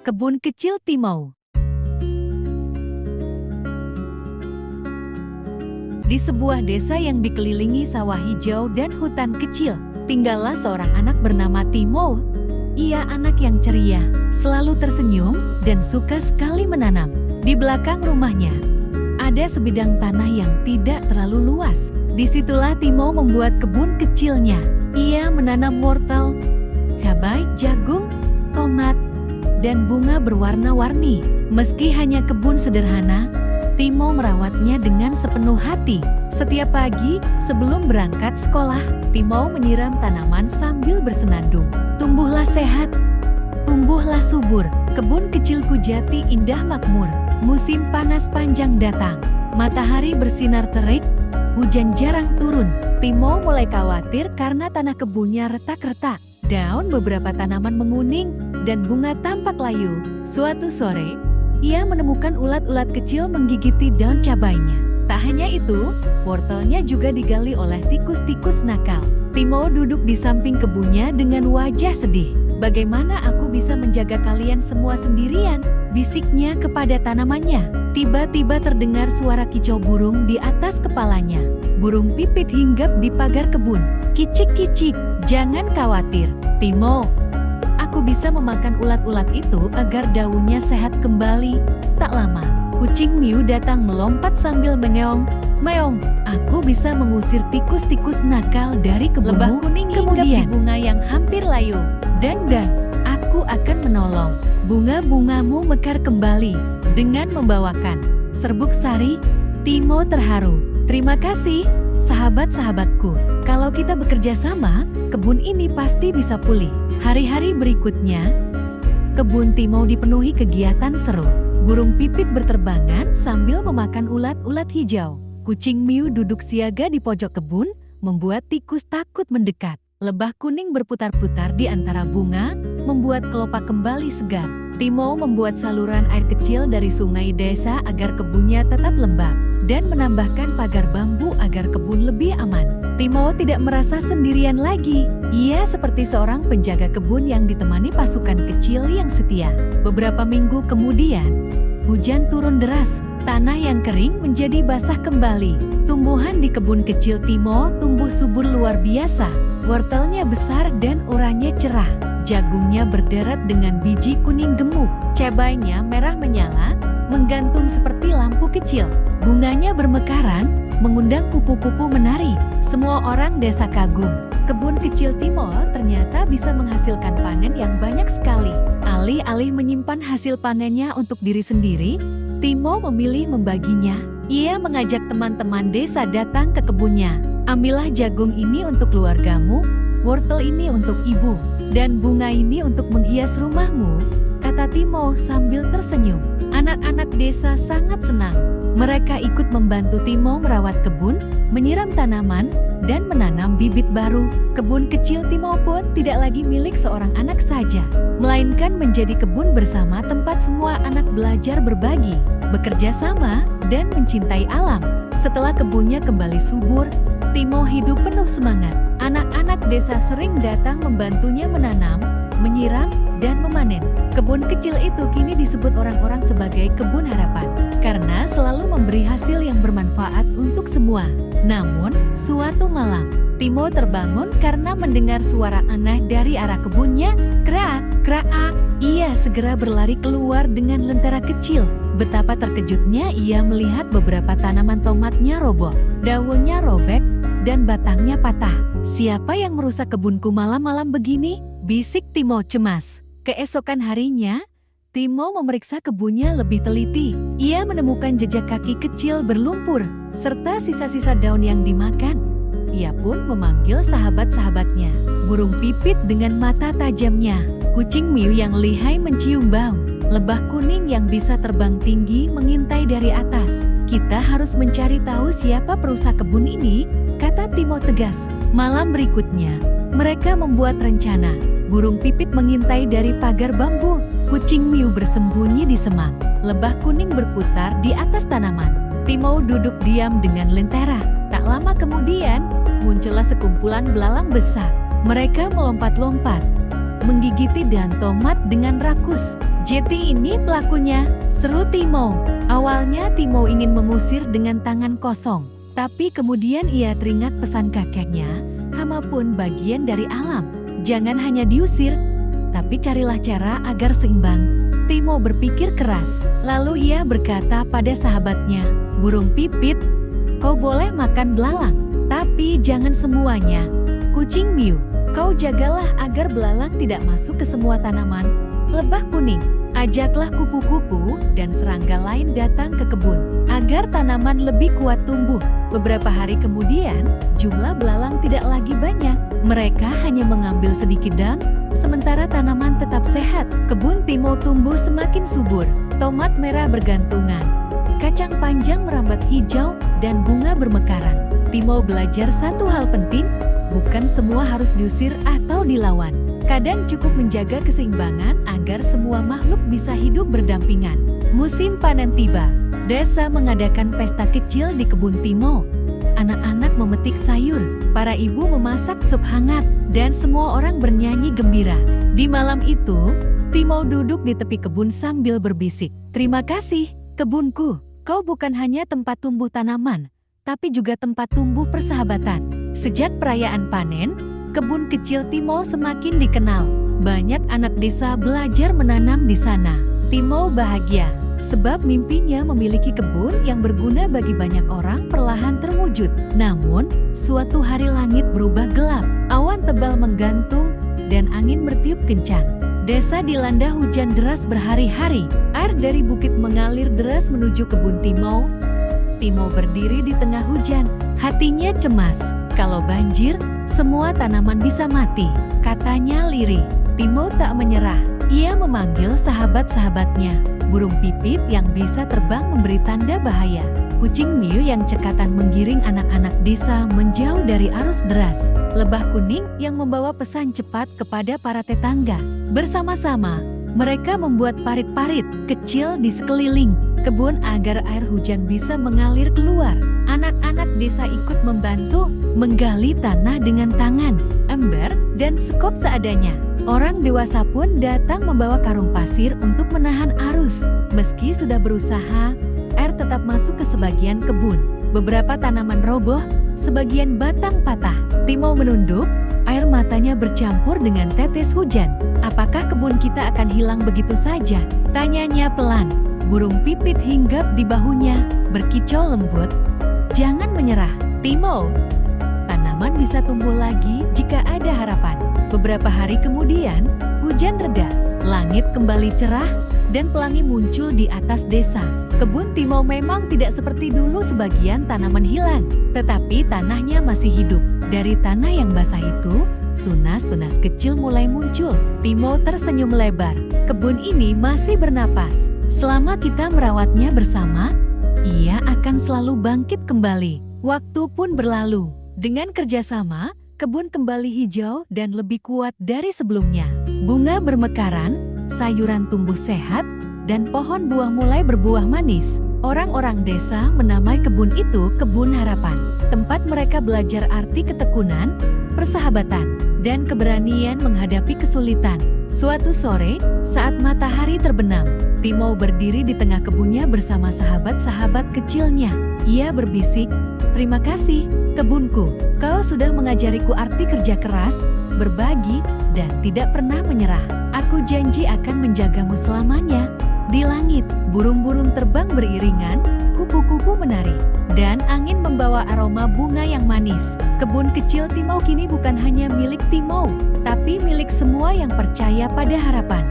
Kebun kecil Timo. Di sebuah desa yang dikelilingi sawah hijau dan hutan kecil, tinggallah seorang anak bernama Timo. Ia anak yang ceria, selalu tersenyum, dan suka sekali menanam. Di belakang rumahnya, ada sebidang tanah yang tidak terlalu luas. Disitulah Timo membuat kebun kecilnya. Ia menanam wortel, cabai, jagung, tomat, dan bunga berwarna-warni. Meski hanya kebun sederhana, Timo merawatnya dengan sepenuh hati. Setiap pagi, sebelum berangkat sekolah, Timo menyiram tanaman sambil bersenandung. Tumbuhlah sehat, tumbuhlah subur, kebun kecilku jati indah makmur. Musim panas panjang datang, matahari bersinar terik, hujan jarang turun. Timo mulai khawatir karena tanah kebunnya retak-retak. Daun beberapa tanaman menguning, dan bunga tampak layu. Suatu sore, ia menemukan ulat-ulat kecil menggigiti daun cabainya. Tak hanya itu, wortelnya juga digali oleh tikus-tikus nakal. Timo duduk di samping kebunnya dengan wajah sedih. "Bagaimana aku bisa menjaga kalian semua sendirian?" bisiknya kepada tanamannya. Tiba-tiba terdengar suara kicau burung di atas kepalanya. Burung pipit hinggap di pagar kebun. "Kicik-kicik, jangan khawatir, Timo. Aku bisa memakan ulat-ulat itu agar daunnya sehat kembali." Tak lama, kucing Miu datang melompat sambil mengeong. "Meong, aku bisa mengusir tikus-tikus nakal dari kebunmu." Lebah kuning kemudian di bunga yang hampir layu. Dan, aku akan menolong bunga-bungamu mekar kembali dengan membawakan serbuk sari." Timo terharu. "Terima kasih, sahabat-sahabatku. Kalau kita bekerja sama, kebun ini pasti bisa pulih." Hari-hari berikutnya, kebun Timo dipenuhi kegiatan seru. Burung pipit berterbangan sambil memakan ulat-ulat hijau. Kucing Miu duduk siaga di pojok kebun, membuat tikus takut mendekat. Lebah kuning berputar-putar di antara bunga, membuat kelopak kembali segar. Timo membuat saluran air kecil dari sungai desa agar kebunnya tetap lembab, dan menambahkan pagar bambu agar kebun lebih aman. Timo tidak merasa sendirian lagi. Ia seperti seorang penjaga kebun yang ditemani pasukan kecil yang setia. Beberapa minggu kemudian, hujan turun deras. Tanah yang kering menjadi basah kembali. Tumbuhan di kebun kecil Timo tumbuh subur luar biasa. Wortelnya besar dan oranye cerah. Jagungnya berderet dengan biji kuning gemuk. Cabainya merah menyala, menggantung seperti lampu kecil. Bunganya bermekaran, mengundang kupu-kupu menari. Semua orang desa kagum. Kebun kecil Timo ternyata bisa menghasilkan panen yang banyak sekali. Alih-alih menyimpan hasil panennya untuk diri sendiri, Timo memilih membaginya. Ia mengajak teman-teman desa datang ke kebunnya. "Ambillah jagung ini untuk keluargamu, wortel ini untuk ibu, dan bunga ini untuk menghias rumahmu," kata Timo sambil tersenyum. Anak-anak desa sangat senang. Mereka ikut membantu Timo merawat kebun, menyiram tanaman, dan menanam bibit baru. Kebun kecil Timo pun tidak lagi milik seorang anak saja, melainkan menjadi kebun bersama tempat semua anak belajar berbagi, bekerja sama, dan mencintai alam. Setelah kebunnya kembali subur, Timo hidup penuh semangat. Anak-anak desa sering datang membantunya menanam, menyiram, dan memanen. Kebun kecil itu kini disebut orang-orang sebagai kebun harapan, karena selalu memberi hasil yang bermanfaat untuk semua. Namun, suatu malam, Timo terbangun karena mendengar suara aneh dari arah kebunnya. "Krak, krak." Ia segera berlari keluar dengan lentera kecil. Betapa terkejutnya ia melihat beberapa tanaman tomatnya roboh, daunnya robek, dan batangnya patah. "Siapa yang merusak kebunku malam-malam begini?" bisik Timo cemas. Keesokan harinya, Timo memeriksa kebunnya lebih teliti. Ia menemukan jejak kaki kecil berlumpur, serta sisa-sisa daun yang dimakan. Ia pun memanggil sahabat-sahabatnya. Burung pipit dengan mata tajamnya, kucing Miu yang lihai mencium bau, lebah kuning yang bisa terbang tinggi mengintai dari atas. "Kita harus mencari tahu siapa perusak kebun ini," kata Timo tegas. Malam berikutnya, mereka membuat rencana. Burung pipit mengintai dari pagar bambu, kucing Miu bersembunyi di semak, lebah kuning berputar di atas tanaman. Timo duduk diam dengan lentera. Tak lama kemudian, muncullah sekumpulan belalang besar. Mereka melompat-lompat, menggigiti daun tomat dengan rakus. Jeti ini pelakunya, seru Timo. Awalnya Timo ingin mengusir dengan tangan kosong, tapi kemudian ia teringat pesan kakeknya, hama pun bagian dari alam. Jangan hanya diusir, tapi carilah cara agar seimbang. Timo berpikir keras, lalu ia berkata pada sahabatnya, burung pipit, kau boleh makan belalang, tapi jangan semuanya. Kucing Miu, kau jagalah agar belalang tidak masuk ke semua tanaman. Lebah kuning, ajaklah kupu-kupu dan serangga lain datang ke kebun, agar tanaman lebih kuat tumbuh. Beberapa hari kemudian, jumlah belalang tidak lagi banyak. Mereka hanya mengambil sedikit daun, sementara tanaman tetap sehat. Kebun Timo tumbuh semakin subur, tomat merah bergantungan, kacang panjang merambat hijau, dan bunga bermekaran. Timo belajar satu hal penting, bukan semua harus diusir atau dilawan. Kadang cukup menjaga keseimbangan agar semua makhluk bisa hidup berdampingan. Musim panen tiba. Desa mengadakan pesta kecil di kebun Timo. Anak-anak memetik sayur, para ibu memasak sup hangat, dan semua orang bernyanyi gembira. Di malam itu, Timo duduk di tepi kebun sambil berbisik, "Terima kasih, kebunku. Kau bukan hanya tempat tumbuh tanaman, tapi juga tempat tumbuh persahabatan." Sejak perayaan panen, kebun kecil Timo semakin dikenal. Banyak anak desa belajar menanam di sana. Timo bahagia, sebab mimpinya memiliki kebun yang berguna bagi banyak orang perlahan terwujud. Namun, suatu hari langit berubah gelap, awan tebal menggantung, dan angin bertiup kencang. Desa dilanda hujan deras berhari-hari. Air dari bukit mengalir deras menuju kebun Timo. Timo berdiri di tengah hujan, hatinya cemas. Kalau banjir, semua tanaman bisa mati, katanya lirih. Timo tak menyerah. Ia memanggil sahabat-sahabatnya. Burung pipit yang bisa terbang memberi tanda bahaya. Kucing Miu yang cekatan menggiring anak-anak desa menjauh dari arus deras. Lebah kuning yang membawa pesan cepat kepada para tetangga. Bersama-sama, mereka membuat parit-parit kecil di sekeliling kebun agar air hujan bisa mengalir keluar. Anak-anak desa ikut membantu menggali tanah dengan tangan, ember, dan sekop seadanya. Orang dewasa pun datang membawa karung pasir untuk menahan arus. Meski sudah berusaha, air tetap masuk ke sebagian kebun. Beberapa tanaman roboh, sebagian batang patah. Timo menunduk, air matanya bercampur dengan tetes hujan. "Apakah kebun kita akan hilang begitu saja?" tanyanya pelan. Burung pipit hinggap di bahunya, berkicau lembut. "Jangan menyerah, Timo. Tanaman bisa tumbuh lagi jika ada harapan." Beberapa hari kemudian, hujan reda, langit kembali cerah, dan pelangi muncul di atas desa. Kebun Timo memang tidak seperti dulu sebagian tanaman hilang, tetapi tanahnya masih hidup. Dari tanah yang basah itu, tunas-tunas kecil mulai muncul. Timo tersenyum lebar. Kebun ini masih bernapas. Selama kita merawatnya bersama, ia akan selalu bangkit kembali. Waktu pun berlalu. Dengan kerjasama, kebun kembali hijau dan lebih kuat dari sebelumnya. Bunga bermekaran, sayuran tumbuh sehat, dan pohon buah mulai berbuah manis. Orang-orang desa menamai kebun itu Kebun Harapan. Tempat mereka belajar arti ketekunan, persahabatan, dan keberanian menghadapi kesulitan. Suatu sore, saat matahari terbenam, Timo berdiri di tengah kebunnya bersama sahabat-sahabat kecilnya. Ia berbisik, "Terima kasih, kebunku. Kau sudah mengajariku arti kerja keras, berbagi, dan tidak pernah menyerah. Aku janji akan menjagamu selamanya." Di langit, burung-burung terbang beriringan, kupu-kupu menari, dan angin membawa aroma bunga yang manis. Kebun kecil Timo kini bukan hanya milik Timo, tapi milik semua yang percaya pada harapan.